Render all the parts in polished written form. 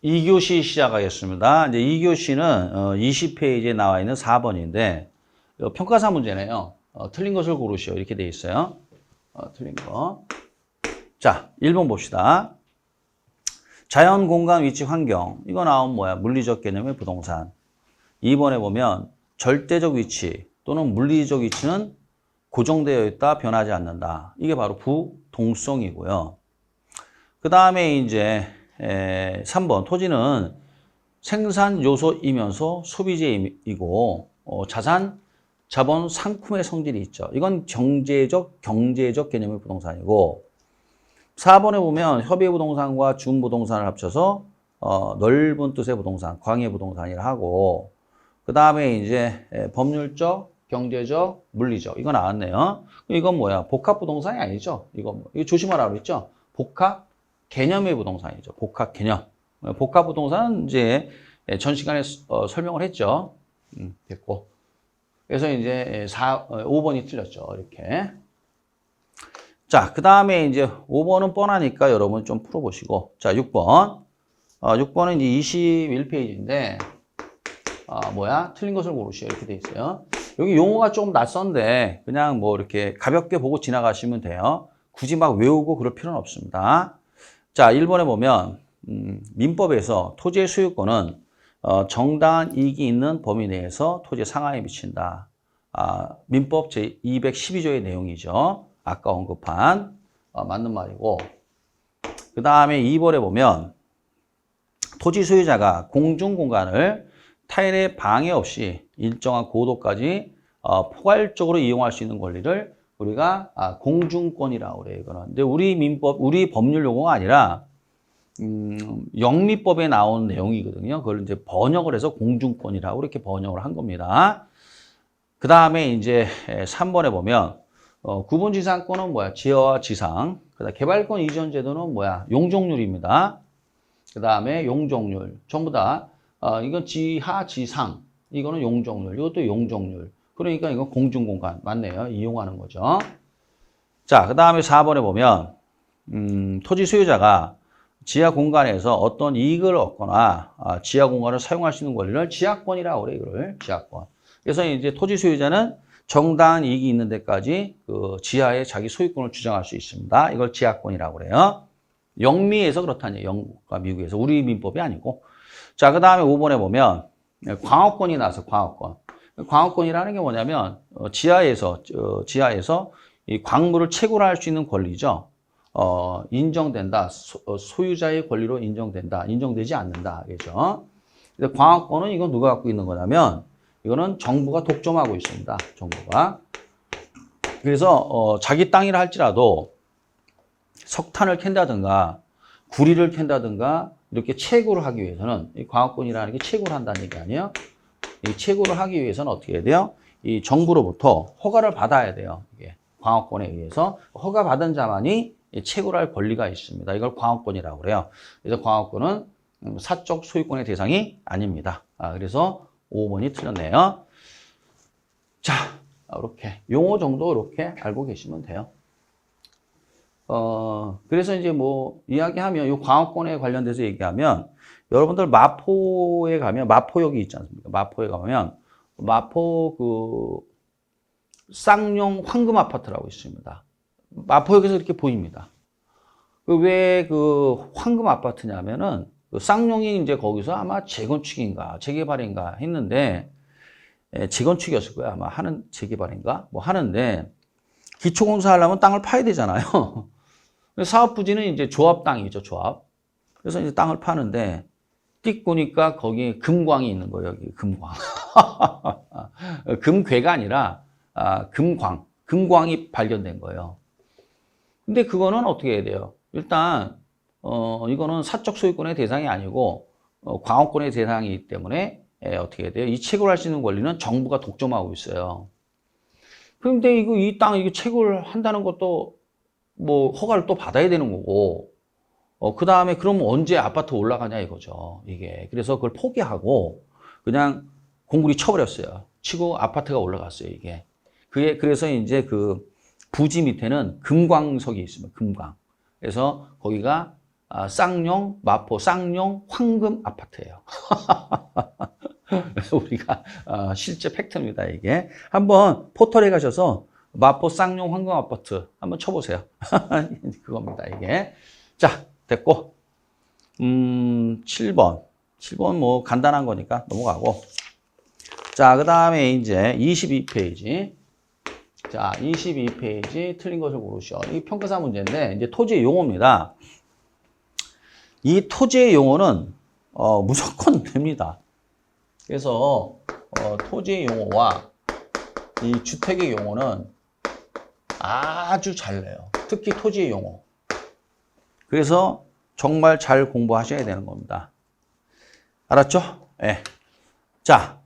2교시 시작하겠습니다. 이제 2교시는 20페이지에 나와 있는 4번인데 평가사 문제네요. 틀린 것을 고르시오. 이렇게 돼 있어요. 틀린 거. 자, 1번 봅시다. 자연, 공간, 위치, 환경. 이거 나오면 뭐야? 물리적 개념의 부동산. 2번에 보면 절대적 위치 또는 물리적 위치는 고정되어 있다, 변하지 않는다. 이게 바로 부동성이고요. 그 다음에 이제 3번 토지는 생산 요소이면서 소비재이고 자산, 자본, 상품의 성질이 있죠. 이건 경제적 개념의 부동산이고 4번에 보면 협의 부동산과 준부동산을 합쳐서 넓은 뜻의 부동산, 광해 부동산이라 하고 그 다음에 이제 법률적, 경제적, 물리적 이거 나왔네요. 이건 뭐야? 복합 부동산이 아니죠. 이거 조심하라고 그랬죠. 복합 개념의 부동산이죠. 복합 개념. 복합 부동산은 이제 전 시간에 설명을 했죠. 됐고. 그래서 이제 5번이 틀렸죠. 이렇게. 자, 그 다음에 이제 5번은 뻔하니까 여러분 좀 풀어보시고. 자, 6번. 6번은 이제 21페이지인데, 뭐야? 틀린 것을 고르시오. 이렇게 돼 있어요. 여기 용어가 조금 낯선데, 그냥 뭐 이렇게 가볍게 보고 지나가시면 돼요. 굳이 막 외우고 그럴 필요는 없습니다. 자, 1번에 보면, 민법에서 토지의 소유권은 정당한 이익이 있는 범위 내에서 토지의 상하에 미친다. 민법 제212조의 내용이죠. 아까 언급한 맞는 말이고 그 다음에 2번에 보면 토지 소유자가 공중공간을 타인의 방해 없이 일정한 고도까지 포괄적으로 이용할 수 있는 권리를 우리가 공중권이라고 그래요. 이거는. 근데 우리 법률 용어가 아니라 영미법에 나온 내용이거든요. 그걸 이제 번역을 해서 공중권이라고 이렇게 번역을 한 겁니다. 그 다음에 이제 3번에 보면 구분지상권은 뭐야? 지하와 지상. 그다음 개발권 이전 제도는 뭐야? 용적률입니다. 그 다음에 용적률. 전부 다 이건 지하, 지상. 이거는 용적률. 이것도 용적률. 그러니까 이건 공중공간 맞네요. 이용하는 거죠. 자, 그 다음에 4번에 보면 토지 소유자가 지하 공간에서 어떤 이익을 얻거나 지하 공간을 사용할 수 있는 권리를 지하권이라고 그래요. 이거를 지하권. 그래서 이제 토지 소유자는 정당한 이익이 있는 데까지 그 지하에 자기 소유권을 주장할 수 있습니다. 이걸 지하권이라고 그래요. 영미에서 그렇다니 영국과 미국에서 우리 민법이 아니고. 자, 그 다음에 5번에 보면 광업권이 나와서 광업권. 광업권이라는 게 뭐냐면 지하에서 이 광물을 채굴할 수 있는 권리죠. 인정된다. 소유자의 권리로 인정된다. 인정되지 않는다. 그죠? 근데 광업권은 이건 누가 갖고 있는 거냐면 이거는 정부가 독점하고 있습니다. 정부가. 그래서 자기 땅이라 할지라도 석탄을 캔다든가 구리를 캔다든가 이렇게 채굴을 하기 위해서는 이 광업권이라는 게 채굴을 한다는 얘기 아니에요? 이 채굴을 하기 위해서는 어떻게 해야 돼요? 이 정부로부터 허가를 받아야 돼요. 이게 광업권에 의해서 허가 받은 자만이 채굴할 권리가 있습니다. 이걸 광업권이라고 그래요. 그래서 광업권은 사적 소유권의 대상이 아닙니다. 그래서 5번이 틀렸네요. 자, 이렇게 용어 정도 이렇게 알고 계시면 돼요. 그래서 이제 뭐 이야기하면 이 광업권에 관련돼서 얘기하면 여러분들 마포에 가면 마포역이 있지 않습니까? 마포에 가면 마포 그 쌍용 황금 아파트라고 있습니다. 마포역에서 이렇게 보입니다. 왜 그 황금 아파트냐면은 그 쌍용이 이제 거기서 아마 재건축인가 재개발인가 했는데 재건축이었을 거야. 아마 하는 재개발인가 뭐 하는데 기초공사 하려면 땅을 파야 되잖아요. 사업 부지는 이제 조합 땅이죠. 조합. 그래서 이제 땅을 파는데 띡 보니까 거기에 금광이 있는 거예요. 여기 금광. 금괴가 아니라 금광. 금광이 발견된 거예요. 근데 그거는 어떻게 해야 돼요? 일단 이거는 사적 소유권의 대상이 아니고 광업권의 대상이기 때문에 어떻게 해야 돼요? 이 채굴할 수 있는 권리는 정부가 독점하고 있어요. 그런데 이 땅 이거 채굴한다는 것도 뭐 허가를 또 받아야 되는 거고 그 다음에 그럼 언제 아파트 올라가냐 이거죠. 이게 그래서 그걸 포기하고 그냥 공구리 쳐버렸어요. 치고 아파트가 올라갔어요. 이게 그래서 이제 그 부지 밑에는 금광석이 있습니다. 금광. 그래서 거기가 쌍용, 마포, 쌍용, 황금 아파트예요. 우리가 실제 팩트입니다, 이게. 한번 포털에 가셔서 마포, 쌍용, 황금 아파트 한번 쳐보세요. 그겁니다, 이게. 자, 됐고. 7번. 7번 뭐 간단한 거니까 넘어가고. 자, 그 다음에 이제 22페이지. 자, 22페이지 틀린 것을 고르시오. 이 평가사 문제인데, 이제 토지의 용어입니다. 이 토지의 용어는, 무조건 됩니다. 그래서, 토지의 용어와 이 주택의 용어는 아주 잘 내요. 특히 토지의 용어. 그래서 정말 잘 공부하셔야 되는 겁니다. 알았죠? 네. 자,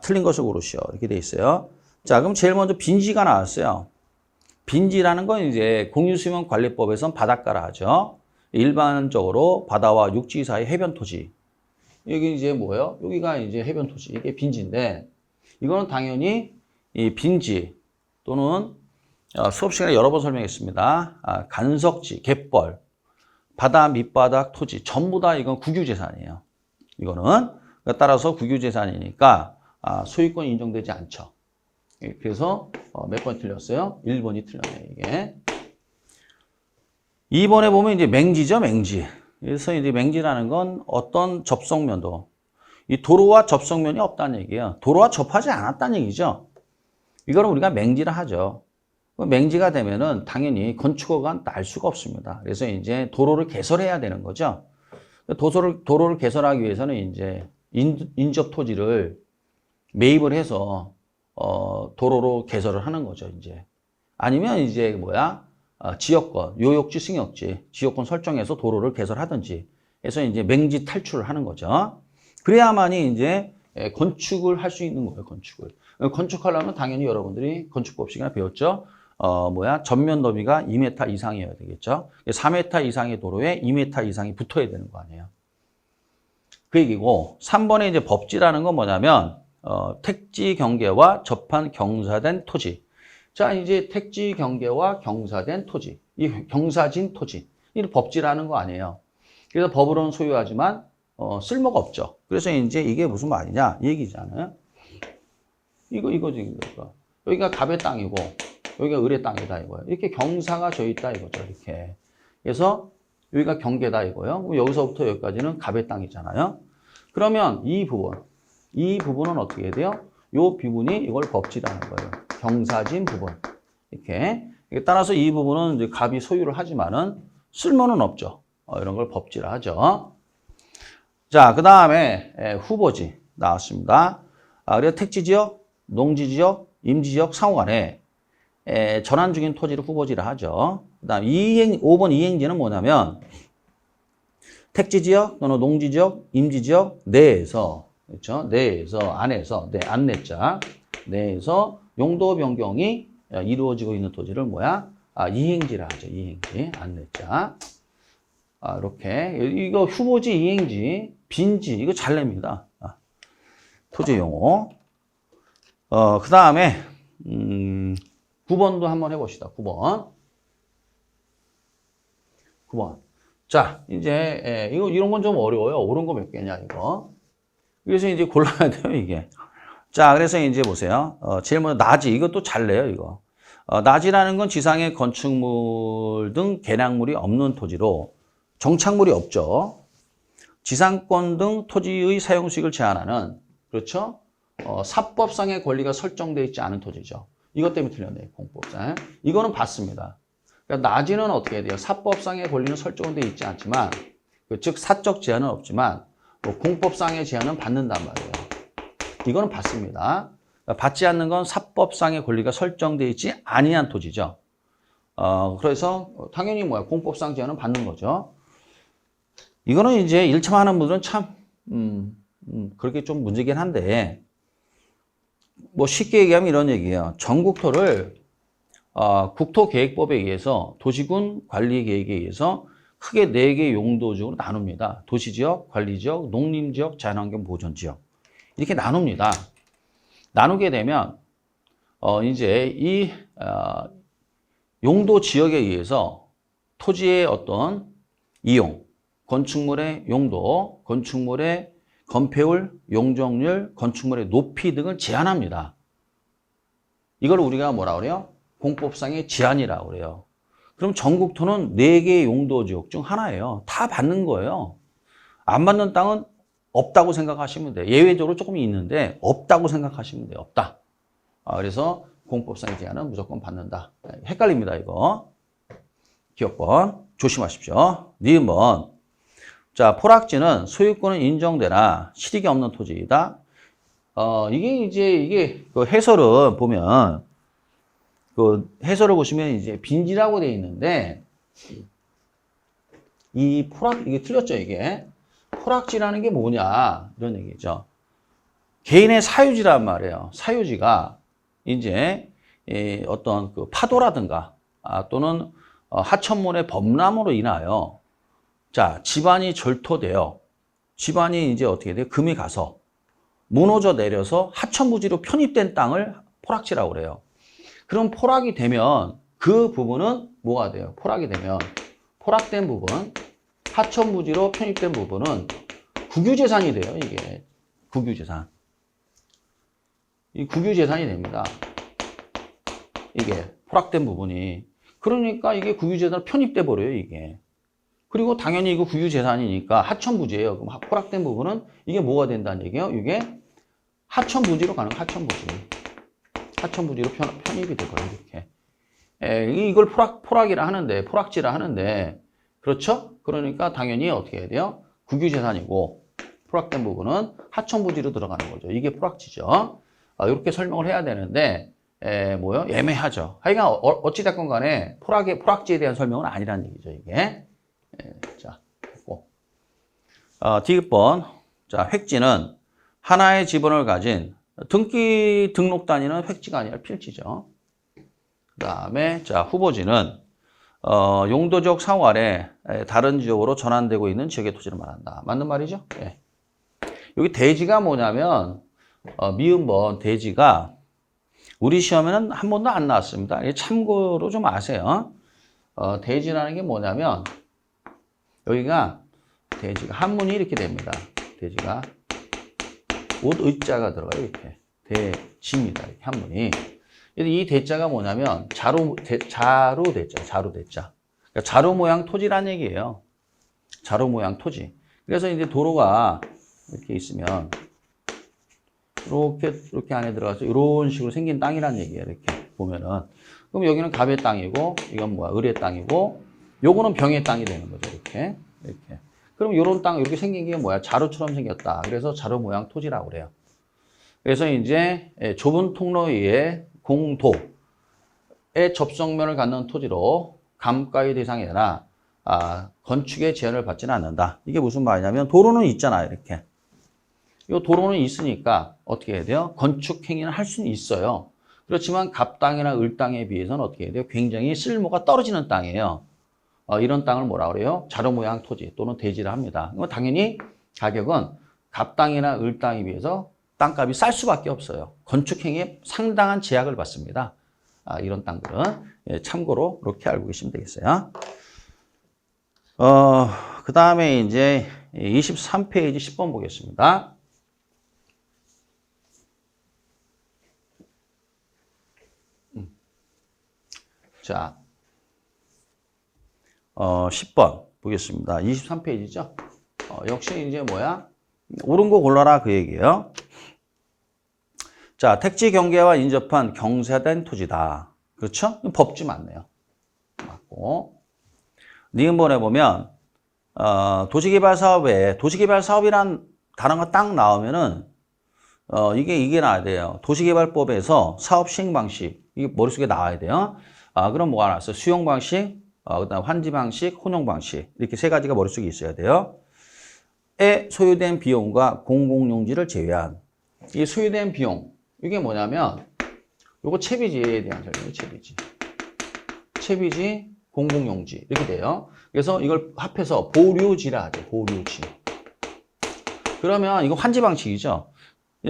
틀린 것을 고르시오. 이렇게 돼 있어요. 자, 그럼 제일 먼저 빈지가 나왔어요. 빈지라는 건 이제 공유수면관리법에선 바닷가라 하죠. 일반적으로 바다와 육지 사이 해변 토지. 여기 이제 뭐예요? 여기가 이제 해변 토지. 이게 빈지인데, 이거는 당연히 이 빈지 또는 수업 시간에 여러 번 설명했습니다. 간석지, 갯벌, 바다 밑바닥 토지 전부 다 이건 국유재산이에요. 이거는 따라서 국유재산이니까 소유권이 인정되지 않죠. 그래서 몇 번 틀렸어요? 1번이 틀렸네요, 이게. 2번에 보면 이제 맹지죠, 맹지. 그래서 이제 맹지라는 건 어떤 접속면도, 이 도로와 접속면이 없다는 얘기예요. 도로와 접하지 않았다는 얘기죠. 이거는 우리가 맹지라 하죠. 맹지가 되면은 당연히 건축허가는 날 수가 없습니다. 그래서 이제 도로를 개설해야 되는 거죠. 도로를 개설하기 위해서는 이제 인접 토지를 매입을 해서 도로로 개설을 하는 거죠, 이제. 아니면 이제 뭐야? 지역권, 요역지, 승역지, 지역권 설정해서 도로를 개설하든지 해서 이제 맹지 탈출을 하는 거죠. 그래야만이 이제 건축을 할 수 있는 거예요, 건축을. 건축하려면 당연히 여러분들이 건축법 시간에 배웠죠. 전면 너비가 2m 이상이어야 되겠죠. 4m 이상의 도로에 2m 이상이 붙어야 되는 거 아니에요. 그 얘기고, 3번에 이제 법지라는 건 뭐냐면, 택지 경계와 접한 경사된 토지. 자, 이제 택지 경계와 경사된 토지. 이 경사진 토지. 이 법지라는 거 아니에요. 그래서 법으로는 소유하지만, 쓸모가 없죠. 그래서 이제 이게 무슨 말이냐? 이 얘기잖아요. 이거지. 여기가 갑의 땅이고, 여기가 을의 땅이다 이거예요. 이렇게 경사가 져 있다 이거죠. 이렇게. 그래서 여기가 경계다 이거예요. 여기서부터 여기까지는 갑의 땅이잖아요. 그러면 이 부분은 어떻게 해야 돼요? 이 부분이 이걸 법지라는 거예요. 경사진 부분. 이렇게. 따라서 이 부분은 이제 갑이 소유를 하지만은 쓸모는 없죠. 이런 걸 법지라 하죠. 자, 그 다음에 후보지 나왔습니다. 그래서 택지지역, 농지지역, 임지지역 상호간에 전환 중인 토지를 후보지라 하죠. 그 다음 5번 이행지는 뭐냐면 택지지역 또는 농지지역, 임지지역 내에서, 그렇죠? 내에서, 안에서, 안내자, 내에서 용도 변경이 이루어지고 있는 토지를 이행지라 하죠. 이행지, 안내자. 이렇게. 이거 후보지, 이행지, 빈지, 이거 잘 냅니다. 토지 용어. 그 다음에, 9번도 한번 해봅시다. 9번. 자, 이제, 이런 건 좀 어려워요. 옳은 거 몇 개냐, 이거. 그래서 이제 골라야 돼요, 이게. 자, 그래서 이제 보세요. 제일 먼저 나지. 이것도 잘 내요, 이거. 나지라는 건 지상에 건축물 등 개량물이 없는 토지로 정착물이 없죠. 지상권 등 토지의 사용 수익을 제한하는, 그렇죠? 사법상의 권리가 설정되어 있지 않은 토지죠. 이것 때문에 틀렸네요, 공법상. 이거는 받습니다. 그러니까 나지는 어떻게 해야 돼요? 사법상의 권리는 설정되어 있지 않지만, 즉 사적 제한은 없지만 공법상의 제한은 받는단 말이에요. 이거는 받습니다. 그러니까 받지 않는 건 사법상의 권리가 설정되어 있지 아니한 토지죠. 그래서 당연히 공법상 제한은 받는 거죠. 이거는 이제 1차 하는 분들은 참 그렇게 좀 문제긴 한데, 쉽게 얘기하면 이런 얘기예요. 전국토를 국토계획법에 의해서 도시군 관리계획에 의해서 크게 4개 용도지역으로 나눕니다. 도시지역, 관리지역, 농림지역, 자연환경보존지역. 이렇게 나눕니다. 나누게 되면 이제 이 용도지역에 의해서 토지의 어떤 이용, 건축물의 용도, 건축물의 건폐율, 용적률, 건축물의 높이 등을 제한합니다. 이걸 우리가 뭐라 그래요? 공법상의 제한이라고 그래요. 그럼 전국토는 4개의 용도지역 중 하나예요. 다 받는 거예요. 안 받는 땅은 없다고 생각하시면 돼요. 예외적으로 조금 있는데 없다고 생각하시면 돼요. 없다. 그래서 공법상의 제한은 무조건 받는다. 헷갈립니다, 이거. 기억번 조심하십시오. 니은번. 자, 포락지는 소유권은 인정되나 실익이 없는 토지이다. 이게 그 해설을 보면 그 해설을 보시면 이제 빈지라고 되어 있는데 이 이게 틀렸죠, 이게. 포락지라는 게 뭐냐 이런 얘기죠. 개인의 사유지란 말이에요. 사유지가 이제 어떤 그 파도라든가 또는 하천문의 범람으로 인하여 자 집안이 절토되어 집안이 이제 어떻게 돼요? 금이 가서 무너져 내려서 하천부지로 편입된 땅을 포락지라고 그래요. 그럼 포락이 되면 그 부분은 뭐가 돼요? 포락이 되면 포락된 부분, 하천부지로 편입된 부분은 국유재산이 돼요. 이게 국유재산. 이 국유재산이 됩니다. 이게 포락된 부분이. 그러니까 이게 국유재산 편입돼 버려요. 이게. 그리고 당연히 이거 국유재산이니까 하천부지예요. 그럼 포락된 부분은 이게 뭐가 된다는 얘기예요? 이게 하천부지로 가는 하천부지. 하천부지로 편입이 되고요. 이렇게. 이걸 포락이라 하는데, 포락지라 하는데, 그렇죠? 그러니까 당연히 어떻게 해야 돼요? 국유재산이고, 포락된 부분은 하천부지로 들어가는 거죠. 이게 포락지죠. 이렇게 설명을 해야 되는데, 뭐요? 애매하죠. 하여간 어찌됐건 간에 포락지에 대한 설명은 아니라는 얘기죠, 이게. 자, 됐고. 디귿번. 자, 획지는 하나의 지분을 가진 등기 등록 단위는 획지가 아니라 필지죠. 그 다음에, 자, 후보지는, 용도지역 상호 아래 다른 지역으로 전환되고 있는 지역의 토지를 말한다. 맞는 말이죠? 예. 여기 대지가 뭐냐면, 미음번 대지가 우리 시험에는 한 번도 안 나왔습니다. 참고로 좀 아세요. 대지라는 게 뭐냐면, 여기가 대지가 한문이 이렇게 됩니다. 대지가. 옷 의자가 들어가요. 이렇게. 대지입니다. 이렇게 한문이. 이 대자가 뭐냐면 자루 대자. 그러니까 자루 모양 토지란 얘기예요. 자루 모양 토지. 그래서 이제 도로가 이렇게 있으면 이렇게 안에 들어가서 이런 식으로 생긴 땅이란 얘기예요. 이렇게 보면은. 그럼 여기는 갑의 땅이고 이건 뭐야? 을의 땅이고 요거는 병의 땅이 되는 거죠. 이렇게. 그럼 이런 땅 이렇게 생긴 게 뭐야? 자루처럼 생겼다. 그래서 자루 모양 토지라고 그래요. 그래서 이제 좁은 통로 위에 공도의 접성면을 갖는 토지로 감가의 대상이 아니라 건축의 제한을 받지는 않는다. 이게 무슨 말이냐면 도로는 있잖아요. 이렇게. 이 도로는 있으니까 어떻게 해야 돼요? 건축 행위는 할 수는 있어요. 그렇지만 갑땅이나 을땅에 비해서는 어떻게 해야 돼요? 굉장히 쓸모가 떨어지는 땅이에요. 이런 땅을 뭐라 그래요? 자루 모양 토지 또는 대지를 합니다. 그럼 당연히 가격은 갑땅이나 을땅에 비해서 땅값이 쌀 수밖에 없어요. 건축 행위에 상당한 제약을 받습니다. 이런 땅들은 참고로 그렇게 알고 계시면 되겠어요. 그 다음에 이제 23페이지 10번 보겠습니다. 자, 10번 보겠습니다. 23페이지죠? 역시 이제 뭐야? 옳은 거 골라라 그 얘기예요. 자, 택지 경계와 인접한 경사된 토지다. 그렇죠? 법지 맞네요. 맞고. 니은번에 보면 도시개발 사업에 도시개발 사업이란 단어가 딱 나오면은 이게 나와야 돼요. 도시개발법에서 사업 시행 방식 이게 머릿속에 나와야 돼요. 그럼 뭐가 나왔어요? 수용 방식, 그다음 환지 방식, 혼용 방식 이렇게 세 가지가 머릿속에 있어야 돼요. 에 소요된 비용과 공공용지를 제외한 이 소요된 비용 이게 뭐냐면 요거 채비지에 대한 설명이에요. 채비지, 공공용지 이렇게 돼요. 그래서 이걸 합해서 보류지라 하죠. 보류지. 그러면 이거 환지 방식이죠.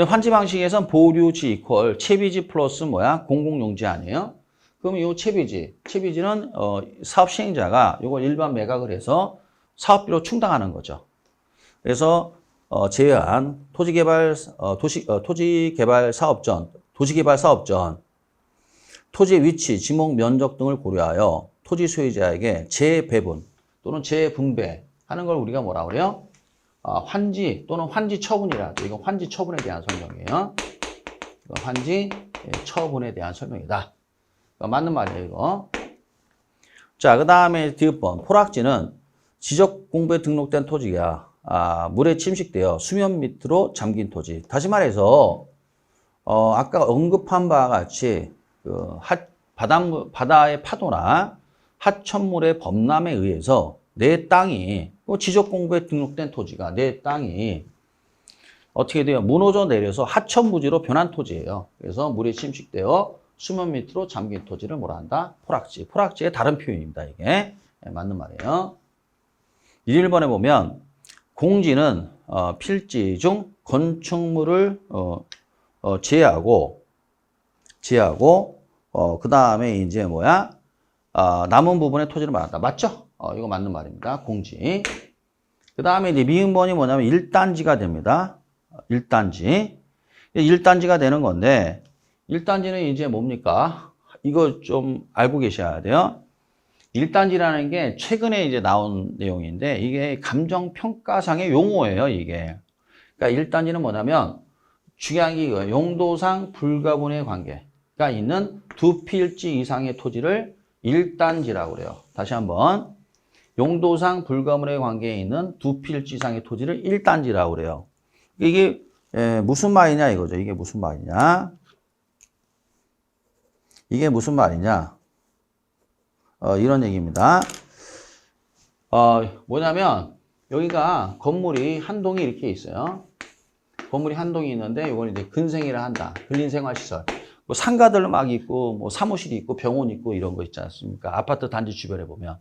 환지 방식에선 보류지 이퀄 채비지 플러스 뭐야? 공공용지 아니에요? 그럼 이 채비지는 사업 시행자가 이걸 일반 매각을 해서 사업비로 충당하는 거죠. 그래서 제외한 도시개발 사업전, 토지의 위치, 지목, 면적 등을 고려하여 토지 소유자에게 재배분 또는 재분배하는 걸 우리가 뭐라 그래요? 환지 또는 환지 처분이라 하죠. 이건 환지 처분에 대한 설명이에요. 이거 환지 처분에 대한 설명이다. 맞는 말이에요, 이거. 자, 그 다음에 디귿번. 포락지는 지적공부에 등록된 토지가 물에 침식되어 수면 밑으로 잠긴 토지. 다시 말해서 아까 언급한 바와 같이 바다의 파도나 하천물의 범람에 의해서 내 땅이 지적공부에 등록된 토지가 내 땅이 어떻게 돼요? 무너져 내려서 하천부지로 변한 토지예요. 그래서 물에 침식되어 수면 밑으로 잠긴 토지를 뭐라 한다? 포락지. 포락지의 다른 표현입니다. 이게 맞는 말이에요. 1번에 보면 공지는 필지 중 건축물을 제하고 그 다음에 이제 남은 부분의 토지를 말한다. 맞죠? 이거 맞는 말입니다. 공지. 그 다음에 이제 미음번이 뭐냐면 1단지가 됩니다. 1단지. 1단지가 되는 건데 1단지는 이제 뭡니까? 이거 좀 알고 계셔야 돼요. 1단지라는 게 최근에 이제 나온 내용인데 이게 감정평가상의 용어예요, 이게. 그러니까 1단지는 뭐냐면 중요한 게 이거예요. 용도상 불가분의 관계가 있는 두 필지 이상의 토지를 1단지라고 그래요. 다시 한번. 용도상 불가분의 관계에 있는 두 필지 이상의 토지를 1단지라고 그래요. 이게 무슨 말이냐 이거죠. 이게 무슨 말이냐. 이게 무슨 말이냐. 이런 얘기입니다. 뭐냐면 여기가 건물이 한 동이 이렇게 있어요. 건물이 한 동이 있는데 이걸 이제 근생이라 한다. 근린생활시설. 뭐 상가들 막 있고 뭐 사무실이 있고 병원 있고 이런 거 있지 않습니까? 아파트 단지 주변에 보면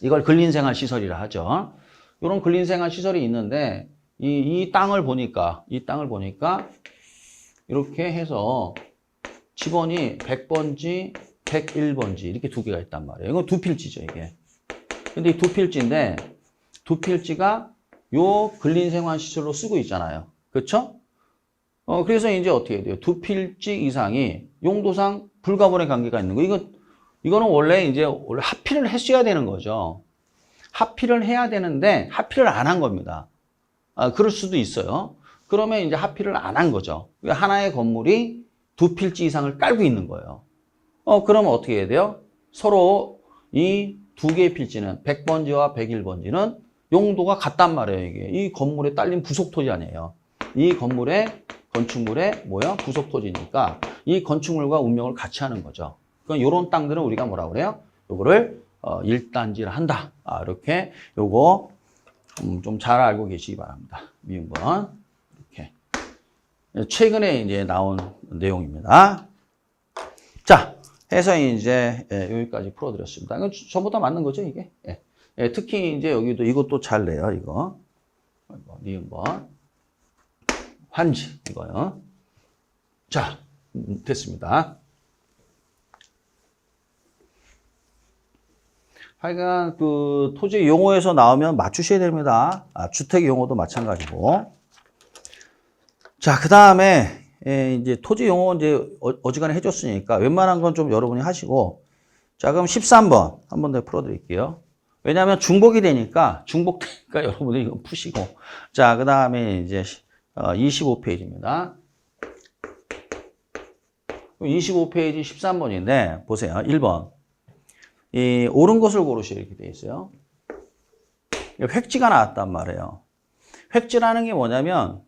이걸 근린생활시설이라 하죠. 이런 근린생활시설이 있는데 이 땅을 보니까 이렇게 해서 집원이 100번지 101번지 이렇게 두 개가 있단 말이에요. 이건 두 필지죠, 이게. 근데 이 두 필지인데 두 필지가 요 근린생활시설로 쓰고 있잖아요. 그렇죠? 그래서 이제 어떻게 해야 돼요? 두 필지 이상이 용도상 불가분의 관계가 있는 거. 이거는 원래 합의를 했어야 되는 거죠. 합의를 해야 되는데 합의를 안 한 겁니다. 그럴 수도 있어요. 그러면 이제 합의를 안 한 거죠. 하나의 건물이 두 필지 이상을 깔고 있는 거예요. 그러면 어떻게 해야 돼요? 서로 이 두 개의 필지는 100번지와 101번지는 용도가 같단 말이에요, 이게. 이 건물에 딸린 부속토지 아니에요. 이 건축물의 부속 토지니까 이 건축물과 운명을 같이 하는 거죠. 그러니까 이런 땅들은 우리가 뭐라고 그래요? 요거를 1단지를 한다. 이렇게 요거 좀 잘 알고 계시기 바랍니다. 미음번 이렇게 최근에 이제 나온 내용입니다. 자, 해서 이제 여기까지 풀어드렸습니다. 이건 전부 다 맞는 거죠, 이게? 특히 이제 여기도 이것도 잘 내요, 이거. 미음번 환지 이거요. 자, 됐습니다. 하여간 그 토지 용어에서 나오면 맞추셔야 됩니다. 주택 용어도 마찬가지고. 자, 그 다음에 이제 토지 용어 이제 어지간히 해줬으니까 웬만한 건 좀 여러분이 하시고. 자, 그럼 13번 한 번 더 풀어드릴게요. 왜냐하면 중복이 되니까 여러분들이 이거 푸시고. 자, 그 다음에 이제 25페이지입니다. 25페이지 13번인데 보세요. 1번. 이 옳은 것을 고르시오 이렇게 돼 있어요. 획지가 나왔단 말이에요. 획지라는 게 뭐냐면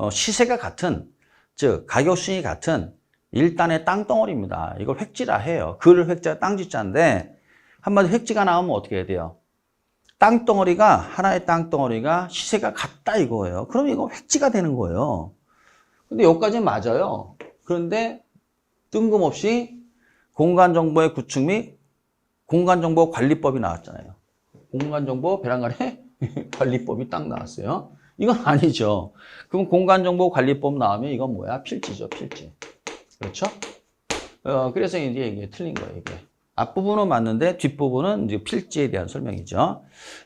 시세가 같은, 즉 가격 수익이 같은 일단의 땅덩어리입니다. 이걸 획지라 해요. 글을 획자 땅지자인데 한마디 획지가 나오면 어떻게 해야 돼요? 하나의 땅덩어리가 시세가 같다 이거예요. 그럼 이거 획지가 되는 거예요. 근데 여기까지는 맞아요. 그런데 뜬금없이 공간정보의 구축 및 공간정보관리법이 나왔잖아요. 공간정보 배란간에 관리법이 딱 나왔어요. 이건 아니죠. 그럼 공간정보관리법 나오면 이건 필지죠, 필지. 그렇죠? 그래서 이제 이게 틀린 거예요, 이게. 앞부분은 맞는데 뒷부분은 이제 필지에 대한 설명이죠.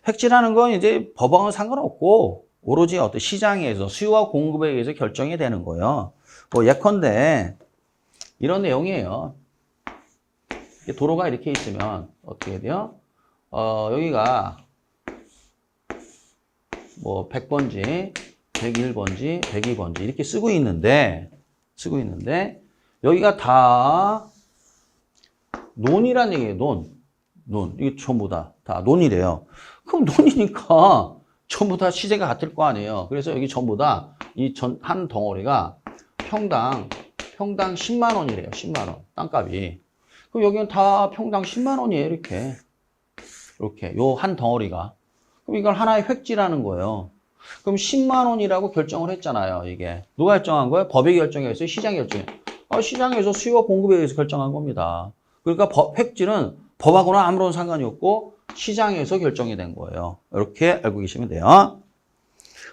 획지라는 건 이제 법왕은 상관없고 오로지 어떤 시장에서 수요와 공급에 의해서 결정이 되는 거예요. 뭐 예컨대 이런 내용이에요. 도로가 이렇게 있으면 어떻게 돼요? 여기가 뭐 100번지, 101번지, 102번지 이렇게 쓰고 있는데 여기가 다 논이란 얘기예요. 논. 이게 전부 다 논이래요. 그럼 논이니까 전부 다 시세가 같을 거 아니에요. 그래서 여기 전부 다 이 한 덩어리가 평당 10만 원이래요. 10만 원. 땅값이. 그럼 여기는 다 평당 10만 원이에요. 이렇게 요 한 덩어리가. 그럼 이걸 하나의 획지라는 거예요. 그럼 10만 원이라고 결정을 했잖아요. 이게 누가 결정한 거예요? 법이 결정했어요? 시장이 결정했어요? 시장에서 수요와 공급에 의해서 결정한 겁니다. 그러니까 획지는 법하고는 아무런 상관이 없고 시장에서 결정이 된 거예요. 이렇게 알고 계시면 돼요.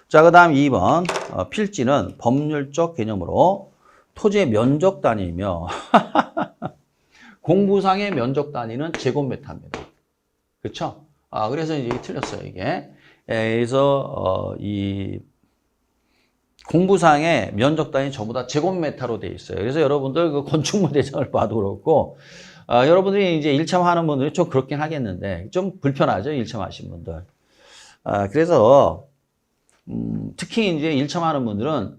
자, 그 다음 2번 필지는 법률적 개념으로 토지의 면적 단위이며 공부상의 면적 단위는 제곱미터입니다. 그렇죠? 그래서 이제 틀렸어요, 이게. 그래서 이 공부상의 면적 단위 전부 다 제곱미터로 돼 있어요. 그래서 여러분들 그 건축물 대장을 봐도 그렇고 여러분들이 이제 1참 하는 분들이 좀 그렇긴 하겠는데 좀 불편하죠, 1참 하신 분들. 그래서 특히 이제 1참 하는 분들은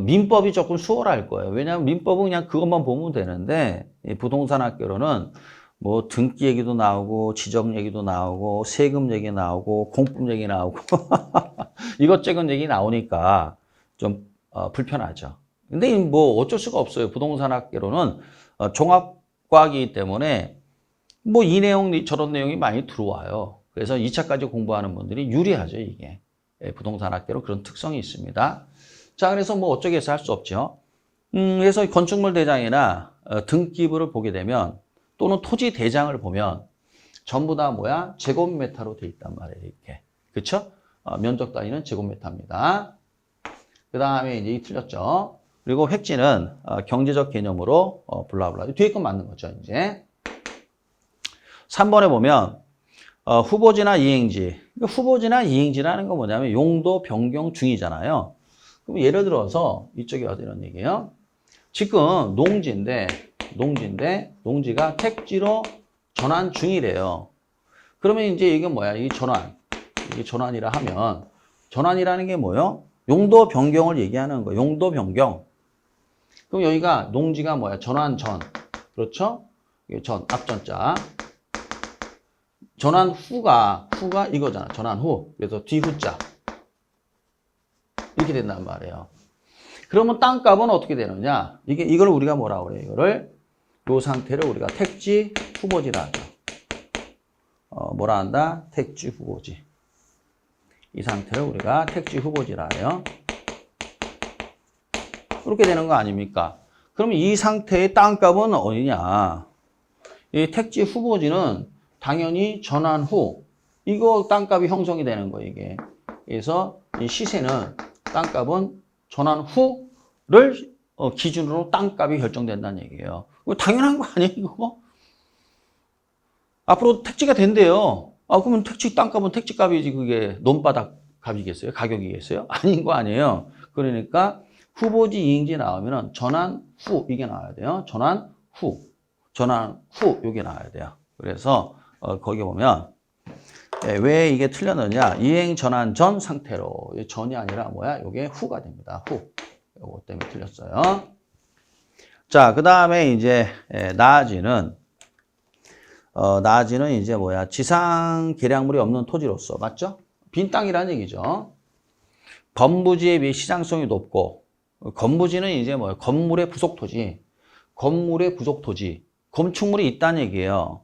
민법이 조금 수월할 거예요. 왜냐하면 민법은 그냥 그것만 보면 되는데 부동산 학교로는 뭐 등기 얘기도 나오고 지적 얘기도 나오고 세금 얘기 나오고 공법 얘기 나오고 이것저것 얘기 나오니까 좀 불편하죠. 근데 뭐 어쩔 수가 없어요. 부동산 학교로는 종합과학이기 때문에 뭐 이 내용 저런 내용이 많이 들어와요. 그래서 2차까지 공부하는 분들이 유리하죠, 이게. 부동산 학교로 그런 특성이 있습니다. 자, 그래서 뭐 어쩌겠어 할 수 없죠. 그래서 건축물 대장이나 등기부를 보게 되면 또는 토지 대장을 보면 전부 다 뭐야? 제곱미터로 돼 있단 말이에요, 이렇게. 그쵸? 면적 단위는 제곱미터입니다. 그 다음에 이제 틀렸죠. 그리고 획지는 경제적 개념으로 블라블라. 뒤에 건 맞는 거죠, 이제. 3번에 보면 후보지나 이행지. 후보지나 이행지라는 건 뭐냐면 용도 변경 중이잖아요. 그럼 예를 들어서 이쪽에 와서 이런 얘기예요. 지금 농지인데 농지가 택지로 전환 중이래요. 그러면 이제 이게 뭐야? 이게 전환이라 하면 전환이라는 게 뭐예요? 용도 변경을 얘기하는 거예요. 용도 변경. 그럼 여기가 농지가 뭐야? 전환 전. 그렇죠? 이게 전, 앞전자. 전환 후가 이거잖아. 전환 후. 그래서 뒤후자. 이렇게 된단 말이에요. 그러면 땅값은 어떻게 되느냐? 이걸 우리가 뭐라고 그래요? 요 상태를 우리가 택지 후보지라 하죠. 뭐라 한다? 택지 후보지. 이 상태를 우리가 택지 후보지라 해요. 그렇게 되는 거 아닙니까? 그럼 이 상태의 땅값은 어디냐? 이 택지 후보지는 당연히 전환 후 이거 땅값이 형성이 되는 거예요, 이게. 그래서 이 시세는 땅값은 전환 후를 기준으로 땅값이 결정된다는 얘기예요. 이거 당연한 거 아니에요, 이거? 앞으로 택지가 된대요. 그러면 땅값은 택지값이지 그게 논바닥 값이겠어요? 가격이겠어요? 아닌 거 아니에요. 그러니까 후보지 이행지 나오면은 전환 후 이게 나와야 돼요. 전환 후 이게 나와야 돼요. 그래서 거기 보면 왜 이게 틀렸느냐? 이행 전환 전 상태로 전이 아니라 뭐야? 이게 후가 됩니다. 후. 요거 때문에 틀렸어요. 자, 그 다음에 이제 나아지는 이제 뭐야? 지상 계량물이 없는 토지로서 맞죠? 빈 땅이라는 얘기죠. 건부지에 비해 시장성이 높고 건부지는 이제 뭐야? 건물의 부속 토지, 건축물이 있다는 얘기예요.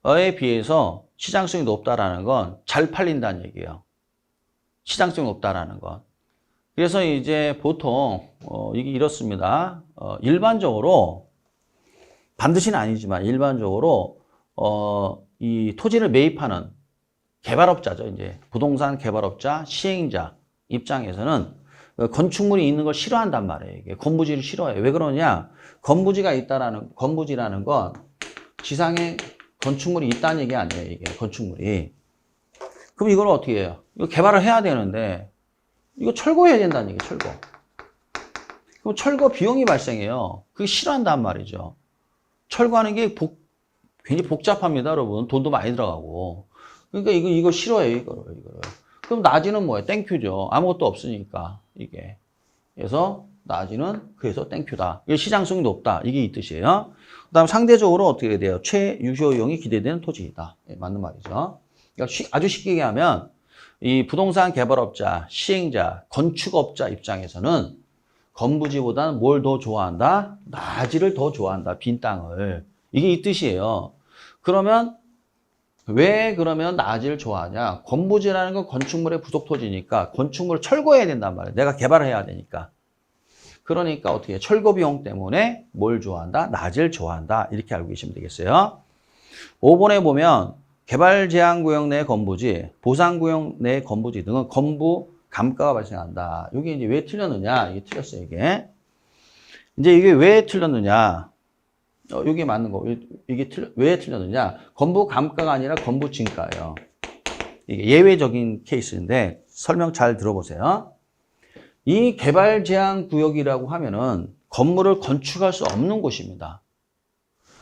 에 비해서 시장성이 높다라는 건 잘 팔린다는 얘기예요. 시장성이 높다라는 건. 그래서 이제 보통 이게 이렇습니다. 일반적으로 반드시는 아니지만 일반적으로 이 토지를 매입하는 개발업자죠. 이제 부동산 개발업자, 시행자 입장에서는 건축물이 있는 걸 싫어한단 말이에요. 이게 건부지를 싫어해요. 왜 그러냐? 건부지라는 건 지상에 건축물이 있다는 얘기 아니에요, 이게 건축물이. 그럼 이걸 어떻게 해요? 이거 개발을 해야 되는데 이거 철거해야 된다는 얘기예요, 철거. 그럼 철거 비용이 발생해요. 그게 싫어한단 말이죠. 철거하는 게 굉장히 복잡합니다, 여러분. 돈도 많이 들어가고. 그러니까 이거 싫어해요, 이거를. 그럼 나지는 뭐예요? 땡큐죠. 아무것도 없으니까, 이게. 그래서 나지는 그래서 땡큐다. 이게 시장성이 높다. 이게 이 뜻이에요. 그 다음 상대적으로 어떻게 돼요? 최유효용이 기대되는 토지이다. 예, 맞는 말이죠. 그러니까 아주 쉽게 얘기하면 이 부동산 개발업자, 시행자, 건축업자 입장에서는 건부지보다는 뭘 더 좋아한다? 나지를 더 좋아한다. 빈 땅을. 이게 이 뜻이에요. 그러면 왜 그러면 나지를 좋아하냐? 건부지라는 건 건축물의 부속 토지니까 건축물을 철거해야 된단 말이에요. 내가 개발을 해야 되니까. 그러니까 어떻게 철거 비용 때문에 뭘 좋아한다? 나지를 좋아한다. 이렇게 알고 계시면 되겠어요. 5번에 보면 개발 제한 구역 내 건부지, 보상 구역 내 건부지 등은 건부 감가가 발생한다. 이게 이제 왜 틀렸느냐? 이게 틀렸어요, 이게. 이제 이게 왜 틀렸느냐? 이게 맞는 거. 왜 틀렸느냐? 건부 감가가 아니라 건부 증가예요. 이게 예외적인 케이스인데 설명 잘 들어보세요. 이 개발 제한 구역이라고 하면은 건물을 건축할 수 없는 곳입니다.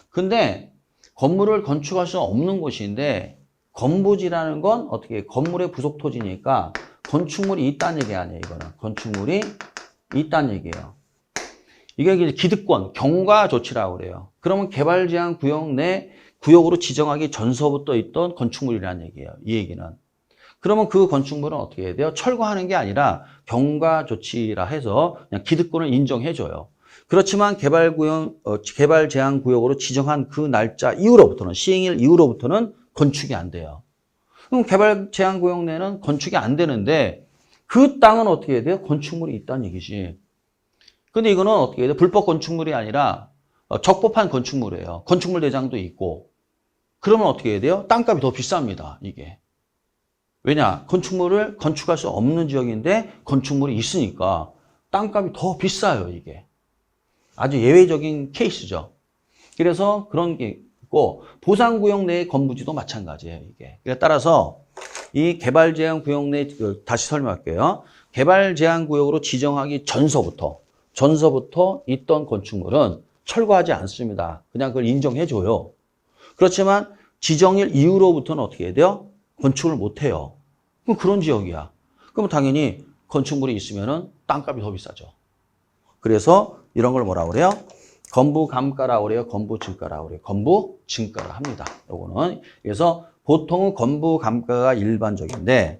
근데 건물을 건축할 수 없는 곳인데 건부지라는 건 어떻게 건물의 부속 토지니까 건축물이 있다는 얘기 아니에요, 이거는. 건축물이 있다는 얘기예요. 이게 기득권, 경과 조치라고 그래요. 그러면 개발 제한 구역 내 구역으로 지정하기 전서부터 있던 건축물이라는 얘기예요. 이 얘기는. 그러면 그 건축물은 어떻게 해야 돼요? 철거하는 게 아니라 경과 조치라 해서 그냥 기득권을 인정해줘요. 그렇지만 개발 제한 구역으로 지정한 그 날짜 이후로부터는, 시행일 이후로부터는 건축이 안 돼요. 그럼 개발 제한 구역 내는 건축이 안 되는데 그 땅은 어떻게 해야 돼요? 건축물이 있다는 얘기지. 근데 이거는 어떻게 해야 돼요? 불법 건축물이 아니라 적법한 건축물이에요. 건축물 대장도 있고. 그러면 어떻게 해야 돼요? 땅값이 더 비쌉니다, 이게. 왜냐? 건축물을 건축할 수 없는 지역인데 건축물이 있으니까 땅값이 더 비싸요, 이게. 아주 예외적인 케이스죠. 그래서 그런 게 있고, 보상구역 내의 건부지도 마찬가지예요, 이게. 따라서 이 개발제한 구역 내, 다시 설명할게요. 개발제한 구역으로 지정하기 전서부터 있던 건축물은 철거하지 않습니다. 그냥 그걸 인정해줘요. 그렇지만 지정일 이후로부터는 어떻게 해야 돼요? 건축을 못해요. 그럼 그런 지역이야. 그럼 당연히 건축물이 있으면은 땅값이 더 비싸죠. 그래서 이런 걸 뭐라고 그래요? 건부 감가라고 그래요? 건부 증가라고 그래요? 건부 증가를 합니다. 요거는. 그래서 보통은 건부 감가가 일반적인데,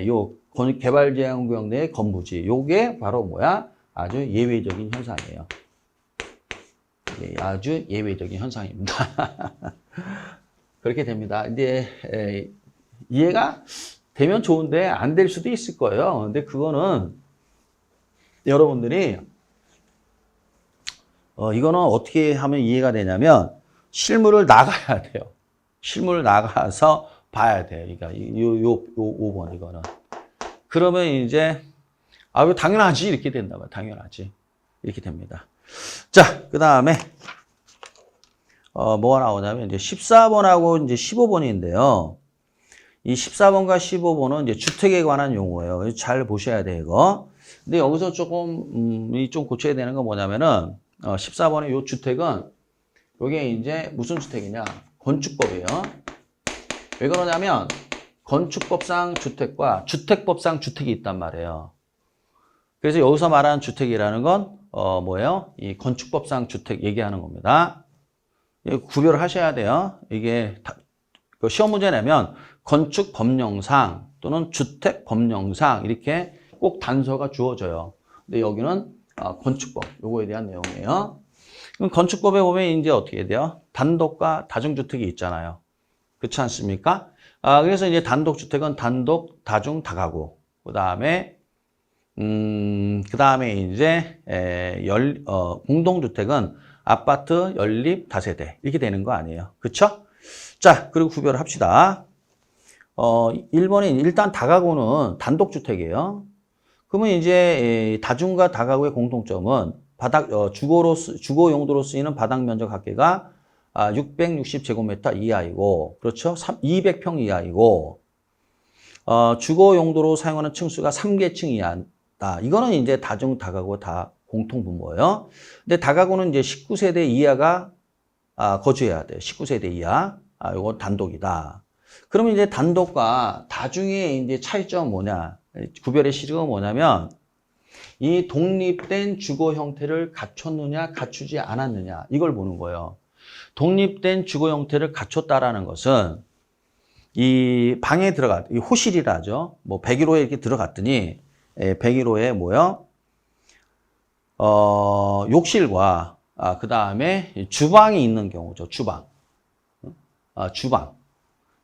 요 개발 제한 구역 내의 건부지. 요게 바로 뭐야? 아주 예외적인 현상이에요. 아주 예외적인 현상입니다. 그렇게 됩니다. 근데 이해가 되면 좋은데 안 될 수도 있을 거예요. 근데 그거는 여러분들이 이거는 어떻게 하면 이해가 되냐면 실물을 나가야 돼요. 실물 나가서 봐야 돼요. 그러니까 요 5번 이거는. 그러면 이제 이거 당연하지 이렇게 된다 봐요. 당연하지 이렇게 됩니다. 자, 그 다음에 뭐가 나오냐면 이제 14번하고 이제 15번인데요. 이 14번과 15번은 이제 주택에 관한 용어예요. 잘 보셔야 돼요, 이거. 근데 여기서 조금 좀 고쳐야 되는 건 뭐냐면은 14번의 요 주택은 요게 이제 무슨 주택이냐? 건축법이에요. 왜 그러냐면 건축법상 주택과 주택법상 주택이 있단 말이에요. 그래서 여기서 말하는 주택이라는 건 뭐예요? 이 건축법상 주택 얘기하는 겁니다. 구별을 하셔야 돼요. 이게 시험 문제 내면 건축법령상 또는 주택법령상 이렇게 꼭 단서가 주어져요. 근데 여기는 건축법, 요거에 대한 내용이에요. 그럼 건축법에 보면 이제 어떻게 돼요? 단독과 다중주택이 있잖아요. 그렇지 않습니까? 그래서 이제 단독주택은 단독, 다중, 다가구. 그 다음에 이제 공동주택은 아파트, 연립, 다세대 이렇게 되는 거 아니에요. 그렇죠? 자, 그리고 구별을 합시다. 1번이 일단 다가구는 단독주택이에요. 그러면 이제 다중과 다가구의 공통점은 주거 용도로 쓰이는 바닥 면적 합계가 660제곱미터 이하이고, 그렇죠? 200평 이하이고, 주거 용도로 사용하는 층수가 3계층 이하다. 이거는 이제 다중, 다가구 다 공통분모예요. 근데 다가구는 이제 19세대 이하가 거주해야 돼. 19세대 이하. 이거 단독이다. 그러면 이제 단독과 다중의 이제 차이점은 뭐냐? 구별의 시각은 뭐냐면, 이 독립된 주거 형태를 갖췄느냐, 갖추지 않았느냐, 이걸 보는 거예요. 독립된 주거 형태를 갖췄다라는 것은 이 방에 이 호실이라 하죠. 뭐 101호에 이렇게 들어갔더니 101호에 뭐요? 욕실과 그 다음에 주방이 있는 경우죠. 주방.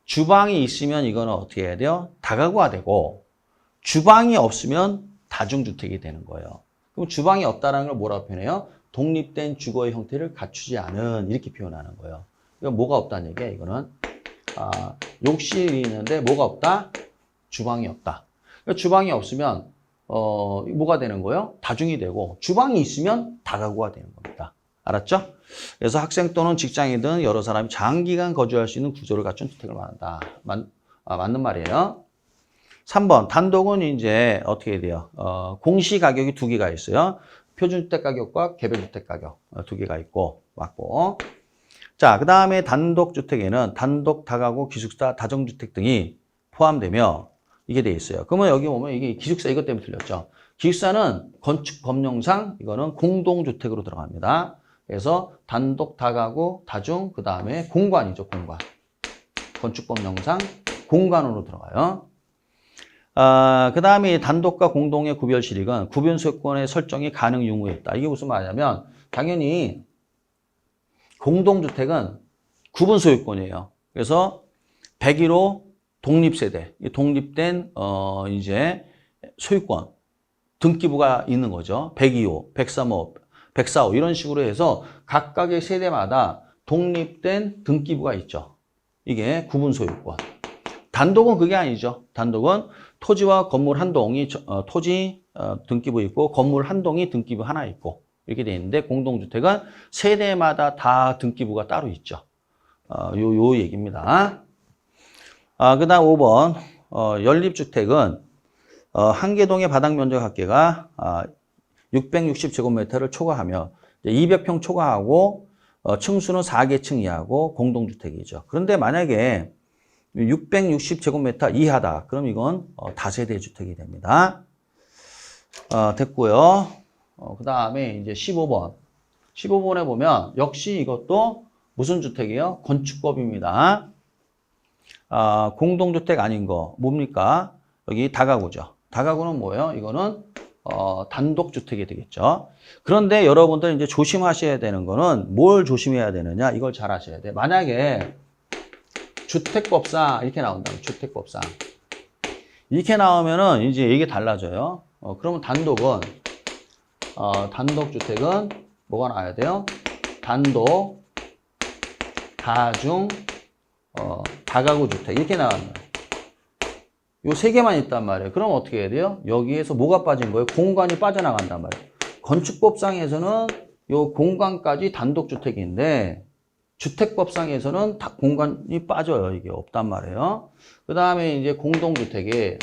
주방이 있으면 이거는 어떻게 해야 돼요? 다가구가 되고, 주방이 없으면 다중주택이 되는 거예요. 그럼 주방이 없다는 걸 뭐라고 표현해요? 독립된 주거의 형태를 갖추지 않은, 이렇게 표현하는 거예요. 이거 뭐가 없다는 얘기야, 이거는. 욕실이 있는데 뭐가 없다? 주방이 없다. 그러니까 주방이 없으면 뭐가 되는 거예요? 다중이 되고, 주방이 있으면 다가구가 되는 겁니다. 알았죠? 그래서 학생 또는 직장이든 여러 사람이 장기간 거주할 수 있는 구조를 갖춘 주택을 말한다. 맞는 말이에요. 3번, 단독은 이제 어떻게 해야 돼요? 공시 가격이 2개가 있어요. 표준주택 가격과 개별주택 가격 2개가 있고, 맞고. 자, 그 다음에 단독주택에는 단독, 다가구, 기숙사, 다정주택 등이 포함되며 이게 돼 있어요. 그러면 여기 보면 이게 기숙사 이것 때문에 틀렸죠. 기숙사는 건축 법령상 이거는 공동주택으로 들어갑니다. 그래서 단독, 다가구, 다중, 그 다음에 공관이죠, 공관. 건축 법령상 공간으로 들어가요. 그 다음에 단독과 공동의 구별 실익은 구분 소유권의 설정이 가능 유무에 있다. 이게 무슨 말이냐면, 당연히 공동주택은 구분 소유권이에요. 그래서 101호 독립세대, 독립된 이제 소유권 등기부가 있는 거죠. 102호, 103호, 104호 이런 식으로 해서 각각의 세대마다 독립된 등기부가 있죠. 이게 구분 소유권. 단독은 그게 아니죠. 단독은 토지와 건물 한 동이 토지 등기부 있고 건물 한 동이 등기부 하나 있고 이렇게 돼 있는데, 공동주택은 세대마다 다 등기부가 따로 있죠. 요 얘기입니다. 그 다음 5번 연립주택은 한 개 동의 바닥 면적 합계가 660제곱미터를 초과하며 200평 초과하고 층수는 4계층 이하고 공동주택이죠. 그런데 만약에 660제곱미터 이하다. 그럼 이건 다세대 주택이 됩니다. 됐고요. 그 다음에 이제 15번. 15번에 보면 역시 이것도 무슨 주택이에요? 건축법입니다. 공동주택 아닌 거 뭡니까? 여기 다가구죠. 다가구는 뭐예요? 이거는 단독주택이 되겠죠. 그런데 여러분들 이제 조심하셔야 되는 거는 뭘 조심해야 되느냐? 이걸 잘 아셔야 돼. 만약에 주택법상 이렇게 나온다면 주택법상 이렇게 나오면은 이제 이게 달라져요. 그러면 단독은 단독주택은 뭐가 나와야 돼요? 단독, 다중, 다가구 주택 이렇게 나왔네요. 요 세 개만 있단 말이에요. 그럼 어떻게 해야 돼요? 여기에서 뭐가 빠진 거예요? 공간이 빠져나간단 말이에요. 건축법상에서는 요 공간까지 단독주택인데 주택법상에서는 다 공간이 빠져요. 이게 없단 말이에요. 그 다음에 이제 공동주택이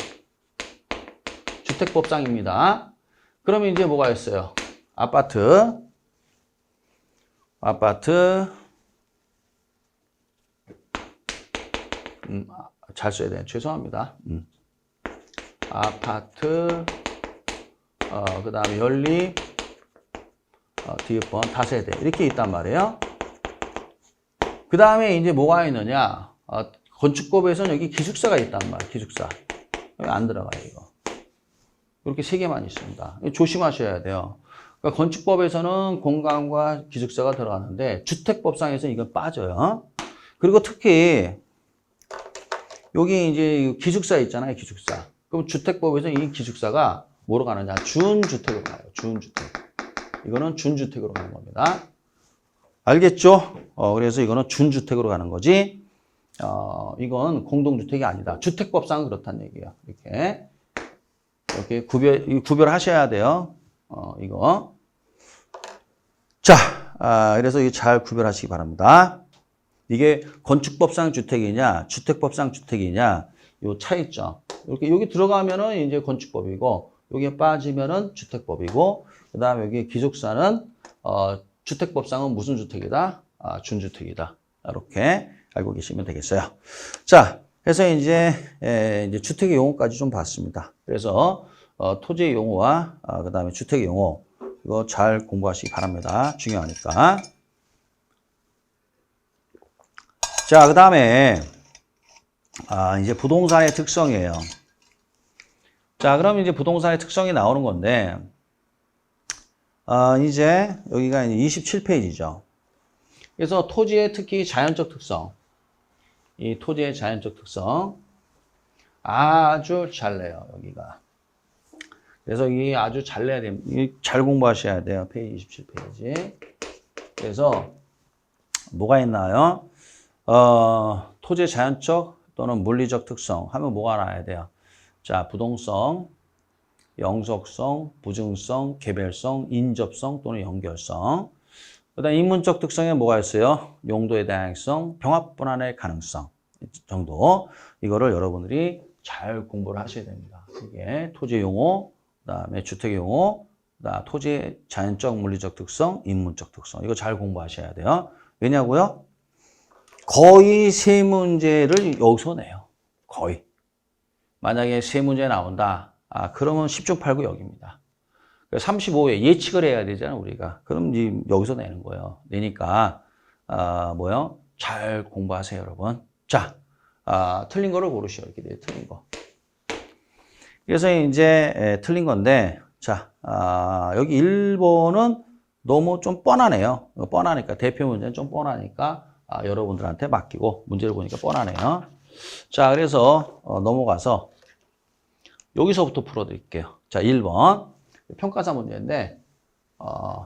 주택법상입니다. 그러면 이제 뭐가 있어요? 아파트, 잘 써야 돼요. 죄송합니다. 아파트, 그 다음에 연립, 디귿번, 다세대 이렇게 있단 말이에요. 그 다음에 이제 뭐가 있느냐? 건축법에서는 여기 기숙사가 있단 말이에요. 기숙사. 여기 안 들어가요, 이거. 이렇게 세 개만 있습니다. 조심하셔야 돼요. 그러니까 건축법에서는 공간과 기숙사가 들어가는데 주택법상에서는 이건 빠져요. 그리고 특히 여기 이제 기숙사 있잖아요, 기숙사. 그럼 주택법에서 이 기숙사가 뭐로 가느냐? 준주택으로 가요. 준주택. 이거는 준주택으로 가는 겁니다. 알겠죠? 그래서 이거는 준주택으로 가는 거지. 이건 공동주택이 아니다. 주택법상 그렇다는 얘기예요. 이렇게 구별하셔야 돼요. 이거. 자, 그래서 이거 잘 구별하시기 바랍니다. 이게 건축법상 주택이냐, 주택법상 주택이냐, 요 차이점. 이렇게 여기 들어가면은 이제 건축법이고, 여기에 빠지면은 주택법이고, 그 다음에 여기 기숙사는 주택법상은 무슨 주택이다? 준주택이다. 이렇게 알고 계시면 되겠어요. 자, 그래서 이제 주택의 용어까지 좀 봤습니다. 그래서 토지의 용어와 그 다음에 주택의 용어 이거 잘 공부하시기 바랍니다. 중요하니까. 자, 그 다음에 이제 부동산의 특성이에요. 자, 그럼 이제 부동산의 특성이 나오는 건데 이제 여기가 이제 27페이지죠. 그래서 토지의 특히 자연적 특성, 이 토지의 자연적 특성 아주 잘 내요, 여기가. 그래서 이 아주 잘 내야 됩니다. 잘 공부하셔야 돼요. 페이지 27페이지. 그래서 뭐가 있나요? 토지의 자연적 또는 물리적 특성 하면 뭐가 나와야 돼요? 자, 부동성, 영속성, 부증성, 개별성, 인접성 또는 연결성. 그 다음 인문적 특성에 뭐가 있어요? 용도의 다양성, 병합분할의 가능성 정도. 이거를 여러분들이 잘 공부를 하셔야 됩니다. 이게 토지 용어, 그 다음에 주택 용어, 그다음 토지의 자연적, 물리적 특성, 인문적 특성. 이거 잘 공부하셔야 돼요. 왜냐고요? 거의 세 문제를 여기서 내요. 거의. 만약에 세 문제 나온다. 그러면 10중 8구 여기입니다. 35회 예측을 해야 되잖아, 우리가. 그럼 이제 여기서 내는 거예요. 내니까, 뭐요? 잘 공부하세요, 여러분. 자, 틀린 거를 고르시오. 이렇게 돼요, 틀린 거. 그래서 이제, 틀린 건데, 자, 여기 1번은 너무 좀 뻔하네요. 뻔하니까, 대표 문제는 좀 뻔하니까, 여러분들한테 맡기고, 문제를 보니까 뻔하네요. 자, 그래서, 넘어가서, 여기서부터 풀어드릴게요. 자, 1번. 평가사 문제인데,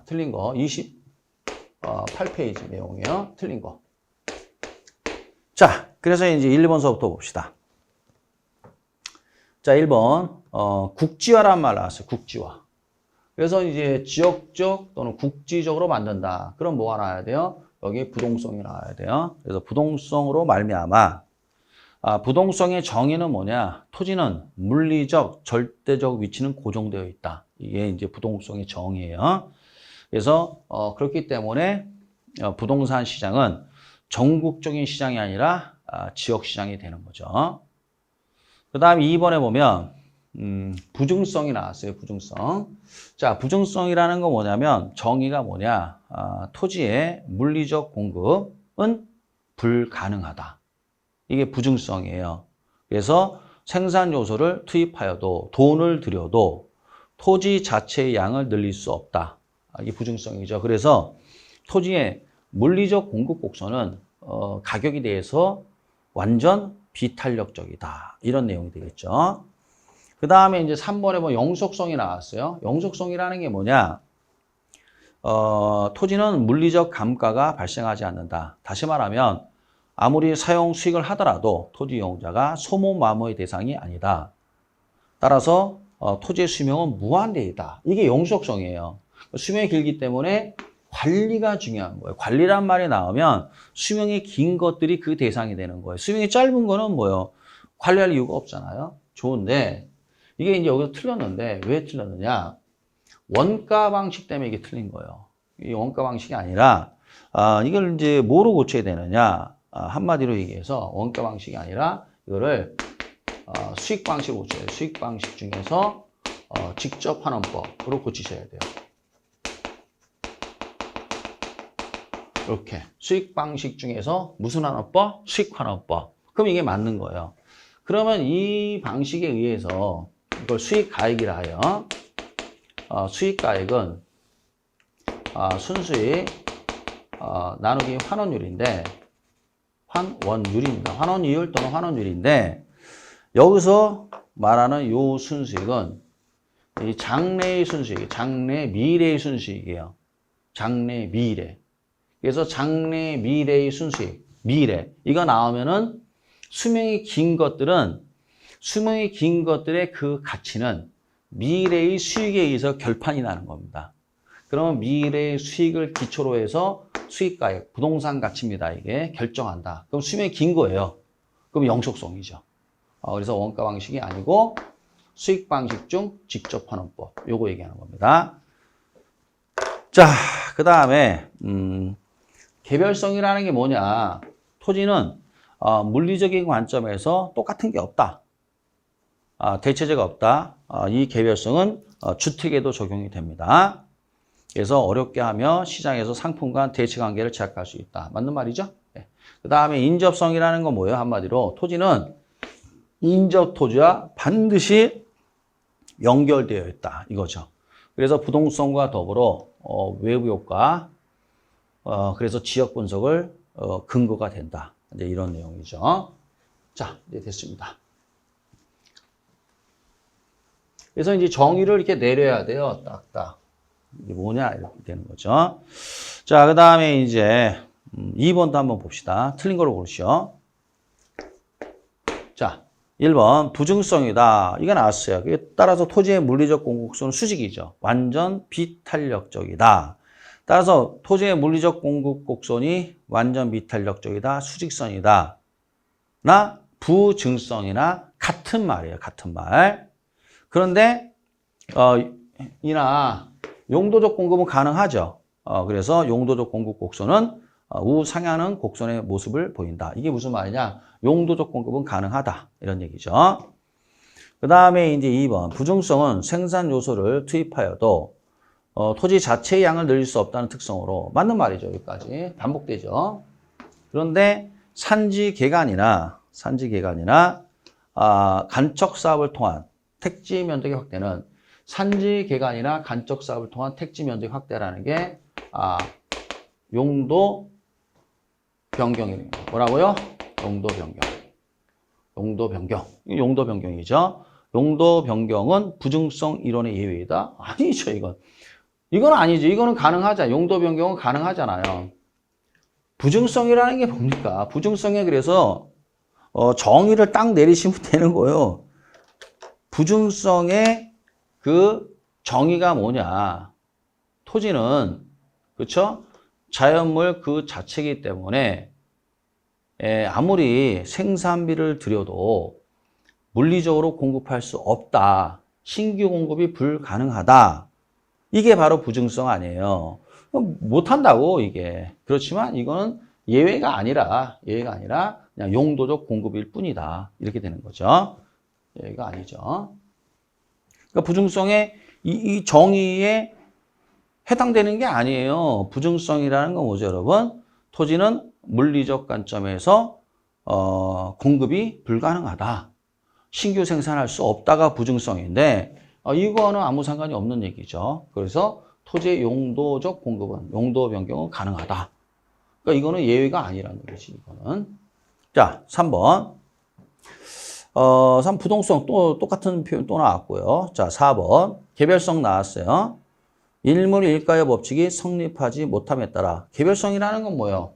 틀린 거, 28페이지 내용이에요. 틀린 거. 자, 그래서 이제 1번서부터 봅시다. 자, 1번, 국지화란 말 나왔어요. 국지화. 그래서 이제 지역적 또는 국지적으로 만든다. 그럼 뭐가 나와야 돼요? 여기 부동성이 나와야 돼요. 그래서 부동성으로 말미암아 부동성의 정의는 뭐냐? 토지는 물리적, 절대적 위치는 고정되어 있다. 이게 이제 부동성의 정의예요. 그래서 그렇기 때문에 부동산 시장은 전국적인 시장이 아니라 지역 시장이 되는 거죠. 그 다음 2번에 보면 부증성이 나왔어요. 부증성. 자, 부증성이라는 건 뭐냐면 정의가 뭐냐? 토지의 물리적 공급은 불가능하다. 이게 부증성이에요. 그래서 생산 요소를 투입하여도 돈을 들여도 토지 자체의 양을 늘릴 수 없다. 이게 부증성이죠. 그래서 토지의 물리적 공급 곡선은 가격에 대해서 완전 비탄력적이다. 이런 내용이 되겠죠. 그 다음에 이제 3번에 보면 영속성이 나왔어요. 영속성이라는 게 뭐냐? 토지는 물리적 감가가 발생하지 않는다. 다시 말하면 아무리 사용 수익을 하더라도 토지 이용자가 소모 마모의 대상이 아니다. 따라서 토지의 수명은 무한대이다. 이게 영속성이에요. 수명이 길기 때문에 관리가 중요한 거예요. 관리란 말이 나오면 수명이 긴 것들이 그 대상이 되는 거예요. 수명이 짧은 거는 뭐예요? 관리할 이유가 없잖아요. 좋은데 이게 이제 여기서 틀렸는데 왜 틀렸느냐? 원가 방식 때문에 이게 틀린 거예요. 이 원가 방식이 아니라 이걸 이제 뭐로 고쳐야 되느냐? 한마디로 얘기해서 원가 방식이 아니라 이거를 수익 방식으로 고쳐야 돼요. 수익 방식 중에서 직접 환원법으로 고치셔야 돼요. 이렇게 수익 방식 중에서 무슨 환원법? 수익 환원법. 그럼 이게 맞는 거예요. 그러면 이 방식에 의해서 이걸 수익 가액이라 하여 수익 가액은 순수익 나누기 환원율인데 환원율입니다. 환원이율 또는 환원율인데 여기서 말하는 요 순수익은 이 장래의 순수익, 장래 미래의 순수익이에요. 장래 미래. 그래서 장래 미래의 순수익, 미래. 이거 나오면은 수명이 긴 것들은 수명이 긴 것들의 그 가치는 미래의 수익에 의해서 결판이 나는 겁니다. 그러면 미래의 수익을 기초로 해서 수익가액, 부동산 가치입니다. 이게 결정한다. 그럼 수명이 긴 거예요. 그럼 영속성이죠. 그래서 원가 방식이 아니고 수익 방식 중 직접 환원법. 요거 얘기하는 겁니다. 자, 그 다음에 개별성이라는 게 뭐냐. 토지는 물리적인 관점에서 똑같은 게 없다. 대체제가 없다. 이 개별성은 주택에도 적용이 됩니다. 그래서 어렵게 하며 시장에서 상품 간 대체 관계를 제약할 수 있다. 맞는 말이죠? 네. 그 다음에 인접성이라는 건 뭐예요? 한마디로 토지는 인접 토지와 반드시 연결되어 있다. 이거죠. 그래서 부동성과 더불어 외부 효과, 그래서 지역 분석을 근거가 된다. 이제 이런 내용이죠. 자, 이제 됐습니다. 그래서 이제 정의를 이렇게 내려야 돼요. 딱딱. 이게 뭐냐 이렇게 되는 거죠. 자, 그 다음에 이제 2번도 한번 봅시다. 틀린 거로 고르시오. 자, 1번 부증성이다. 이거 나왔어요. 따라서 토지의 물리적 공급성은 수직이죠. 완전 비탄력적이다. 따라서 토지의 물리적 공급 곡선이 완전 비탄력적이다. 수직선이다. 나 부증성이나 같은 말이에요. 같은 말. 그런데 이나 용도적 공급은 가능하죠. 그래서 용도적 공급 곡선은 우상향하는 곡선의 모습을 보인다. 이게 무슨 말이냐? 용도적 공급은 가능하다. 이런 얘기죠. 그 다음에 이제 2번. 부증성은 생산 요소를 투입하여도 토지 자체의 양을 늘릴 수 없다는 특성으로 맞는 말이죠. 여기까지 반복되죠. 그런데 산지 개간이나 간척 사업을 통한 택지 면적의 확대는 산지 개간이나 간척 사업을 통한 택지 면적 확대라는 게 용도 변경이에요. 뭐라고요? 용도 변경이죠. 용도 변경은 부증성 이론의 예외이다. 아니죠, 이건. 이건 아니죠. 이거는 가능하잖아요. 용도 변경은 가능하잖아요. 부증성이라는 게 뭡니까? 부증성에 그래서 정의를 딱 내리시면 되는 거예요. 부증성의 그 정의가 뭐냐. 토지는, 그렇죠? 자연물 그 자체이기 때문에 아무리 생산비를 들여도 물리적으로 공급할 수 없다. 신규 공급이 불가능하다. 이게 바로 부증성 아니에요. 못한다고 이게. 그렇지만 이거는 예외가 아니라 그냥 용도적 공급일 뿐이다. 이렇게 되는 거죠. 예외가 아니죠. 그러니까 부증성의 이 정의에 해당되는 게 아니에요. 부증성이라는 건 뭐죠, 여러분? 토지는 물리적 관점에서 공급이 불가능하다. 신규 생산할 수 없다가 부증성인데 이거는 아무 상관이 없는 얘기죠. 그래서 토지의 용도적 공급은, 용도 변경은 가능하다. 그러니까 이거는 예외가 아니라는 거지, 이거는. 자, 3번. 3 부동성 또 똑같은 표현 또 나왔고요. 자, 4번. 개별성 나왔어요. 일물일가의 법칙이 성립하지 못함에 따라. 개별성이라는 건 뭐예요?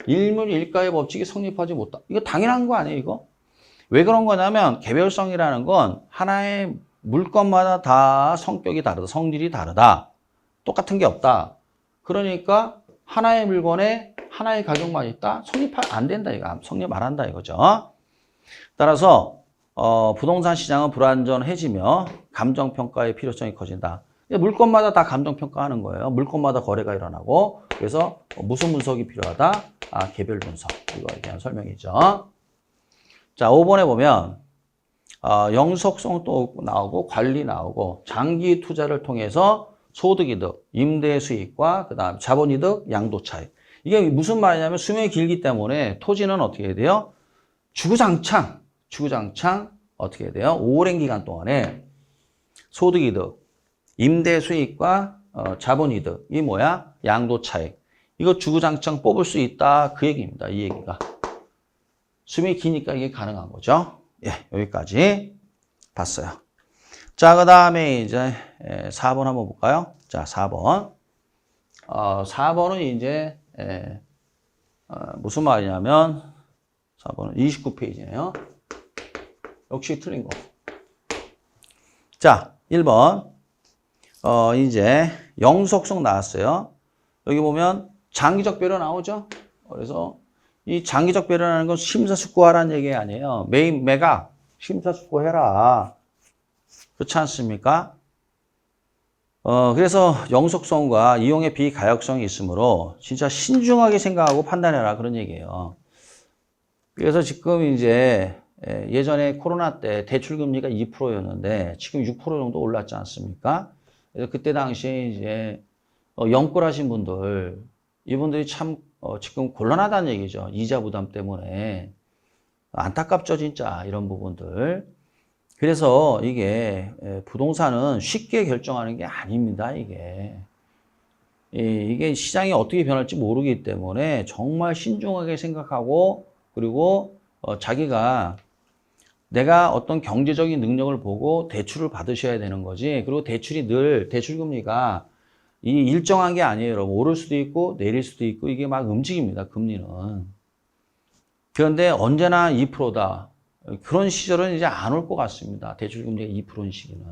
일물일가의 법칙이 성립하지 못함. 이거 당연한 거 아니에요, 이거? 왜 그런 거냐면 개별성이라는 건 하나의 물건마다 다 성격이 다르다. 성질이 다르다. 똑같은 게 없다. 그러니까 하나의 물건에 하나의 가격만 있다? 성립 안 된다, 이거. 성립 안 한다, 이거죠. 따라서 부동산 시장은 불안전해지며 감정평가의 필요성이 커진다. 물건마다 다 감정평가하는 거예요. 물건마다 거래가 일어나고. 그래서 무슨 분석이 필요하다? 개별 분석. 이거에 대한 설명이죠. 자, 5번에 보면 영속성 또 나오고 관리 나오고 장기 투자를 통해서 소득이득, 임대 수익과 그다음 자본이득, 양도 차익. 이게 무슨 말이냐면 수명이 길기 때문에 토지는 어떻게 해야 돼요? 주구장창 어떻게 해야 돼요? 오랜 기간 동안에 소득이득, 임대 수익과 자본이득, 이 뭐야? 양도 차익. 이거 주구장창 뽑을 수 있다. 그 얘기입니다. 이 얘기가. 수명이 기니까 이게 가능한 거죠. 예, 여기까지 봤어요. 자, 그 다음에 이제 4번 한번 볼까요? 자, 4번. 4번은 이제 무슨 말이냐면 4번은 29페이지네요. 역시 틀린 거. 자, 1번. 이제 영속성 나왔어요. 여기 보면 장기적 배려 나오죠? 그래서 이 장기적 배려라는 건 심사숙고하라는 얘기 아니에요. 매각 심사숙고해라. 그렇지 않습니까? 그래서 영속성과 이용의 비가역성이 있으므로 진짜 신중하게 생각하고 판단해라. 그런 얘기예요. 그래서 지금 이제 예전에 코로나 때 대출금리가 2%였는데 지금 6% 정도 올랐지 않습니까? 그래서 그때 당시에 이제 영끌하신 분들, 이분들이 참 지금 곤란하다는 얘기죠. 이자 부담 때문에. 안타깝죠, 진짜. 이런 부분들. 그래서 이게 부동산은 쉽게 결정하는 게 아닙니다, 이게. 이게 시장이 어떻게 변할지 모르기 때문에 정말 신중하게 생각하고 그리고 자기가 내가 어떤 경제적인 능력을 보고 대출을 받으셔야 되는 거지. 그리고 대출이 늘 대출금리가 이 일정한 게 아니에요, 여러분. 오를 수도 있고 내릴 수도 있고 이게 막 움직입니다, 금리는. 그런데 언제나 2%다. 그런 시절은 이제 안 올 것 같습니다. 대출금리가 2%인 시기는.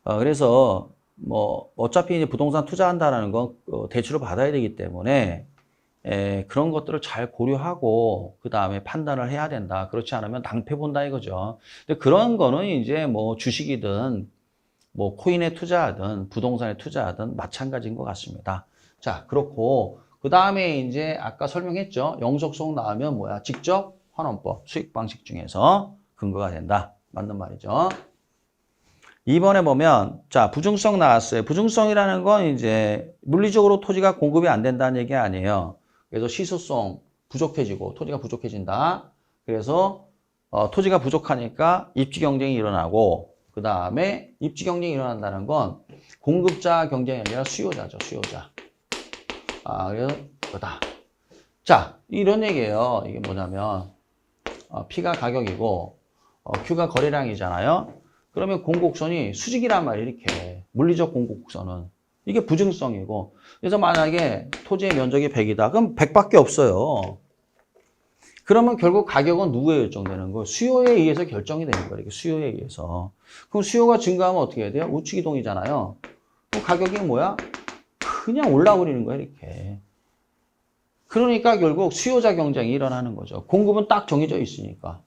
그래서 뭐 어차피 이제 부동산 투자한다라는 건 대출을 받아야 되기 때문에 그런 것들을 잘 고려하고 그 다음에 판단을 해야 된다. 그렇지 않으면 낭패 본다 이거죠. 근데 그런 거는 이제 뭐 주식이든 뭐 코인에 투자하든 부동산에 투자하든 마찬가지인 것 같습니다. 자, 그렇고 그 다음에 이제 아까 설명했죠. 영속성 나오면 뭐야? 직접 환원법, 수익 방식 중에서 근거가 된다. 맞는 말이죠. 2번에 보면, 자, 부증성 나왔어요. 부증성이라는 건 이제 물리적으로 토지가 공급이 안 된다는 얘기 아니에요. 그래서 시소성 부족해지고 토지가 부족해진다. 그래서 토지가 부족하니까 입지 경쟁이 일어나고 그 다음에 입지 경쟁이 일어난다는 건 공급자 경쟁이 아니라 수요자죠. 수요자. 그래서 그거다. 자, 이런 얘기예요. 이게 뭐냐면 P가 가격이고 Q가 거래량이잖아요. 그러면 공곡선이 수직이란 말이에요. 이렇게 물리적 공곡선은 이게 부증성이고 그래서 만약에 토지의 면적이 100이다. 그럼 100밖에 없어요. 그러면 결국 가격은 누구에 결정되는 거예요? 수요에 의해서 결정이 되는 거예요. 수요에 의해서. 그럼 수요가 증가하면 어떻게 해야 돼요? 우측 이동이잖아요. 그럼 가격이 뭐야? 그냥 올라버리는 거예요. 이렇게. 그러니까 결국 수요자 경쟁이 일어나는 거죠. 공급은 딱 정해져 있으니까.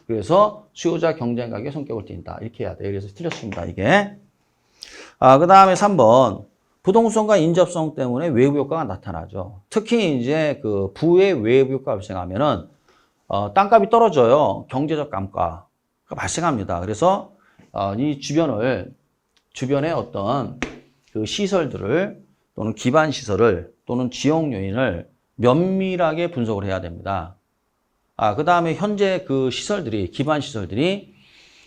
그래서 수요자 경쟁 가격의 성격을 띈다. 이렇게 해야 돼요. 그래서 틀렸습니다. 이게. 그 다음에 3번. 부동성과 인접성 때문에 외부 효과가 나타나죠. 특히 이제 그 부의 외부 효과가 발생하면은 땅값이 떨어져요. 경제적 감가가 발생합니다. 그래서 이 주변에 어떤 그 시설들을 또는 기반 시설을 또는 지역 요인을 면밀하게 분석을 해야 됩니다. 그 다음에 현재 그 시설들이, 기반 시설들이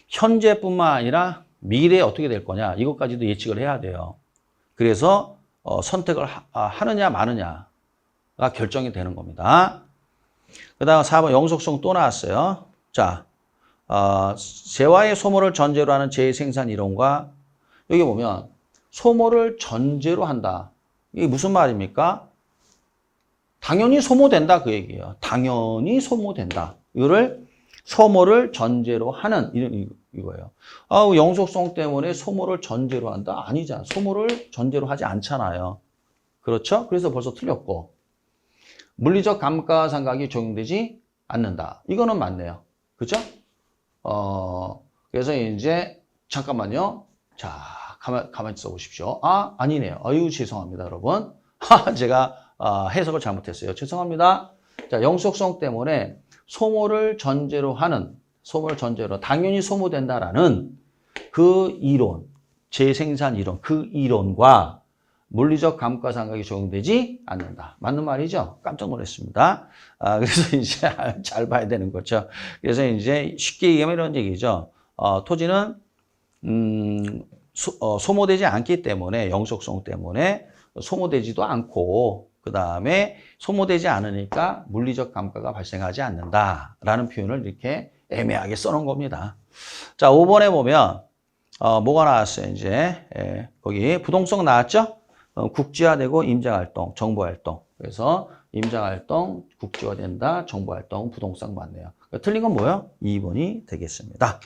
현재뿐만 아니라 미래에 어떻게 될 거냐, 이것까지도 예측을 해야 돼요. 그래서 선택을 하느냐 마느냐가 결정이 되는 겁니다. 그 다음 4번 영속성 또 나왔어요. 자, 재화의 소모를 전제로 하는 재생산 이론과 여기 보면 소모를 전제로 한다. 이게 무슨 말입니까? 당연히 소모된다 그 얘기예요. 당연히 소모된다. 이거를 소모를 전제로 하는 이거예요. 영속성 때문에 소모를 전제로 한다? 아니잖아. 소모를 전제로 하지 않잖아요. 그렇죠? 그래서 벌써 틀렸고. 물리적 감가상각이 적용되지 않는다. 이거는 맞네요. 그죠? 그래서 이제 잠깐만요. 자, 가만히 써보십시오. 아니네요. 아유, 죄송합니다, 여러분. 제가 해석을 잘못했어요. 죄송합니다. 자, 영속성 때문에 소모를 전제로 당연히 소모된다라는 그 이론, 재생산 이론, 그 이론과 물리적 감가상각이 적용되지 않는다. 맞는 말이죠? 깜짝 놀랐습니다. 그래서 이제 잘 봐야 되는 거죠. 그래서 이제 쉽게 얘기하면 이런 얘기죠. 토지는 소모되지 않기 때문에 영속성 때문에 소모되지도 않고 그 다음에 소모되지 않으니까 물리적 감가가 발생하지 않는다라는 표현을 이렇게 애매하게 써놓은 겁니다. 자, 5번에 보면 뭐가 나왔어요? 이제 거기 부동성 나왔죠? 국지화되고 임장활동, 정보활동. 그래서 임장활동, 국지화된다, 정보활동, 부동산 맞네요. 틀린 건 뭐예요? 2번이 되겠습니다.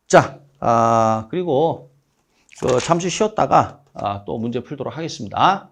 자, 그리고 잠시 쉬었다가 또 문제 풀도록 하겠습니다.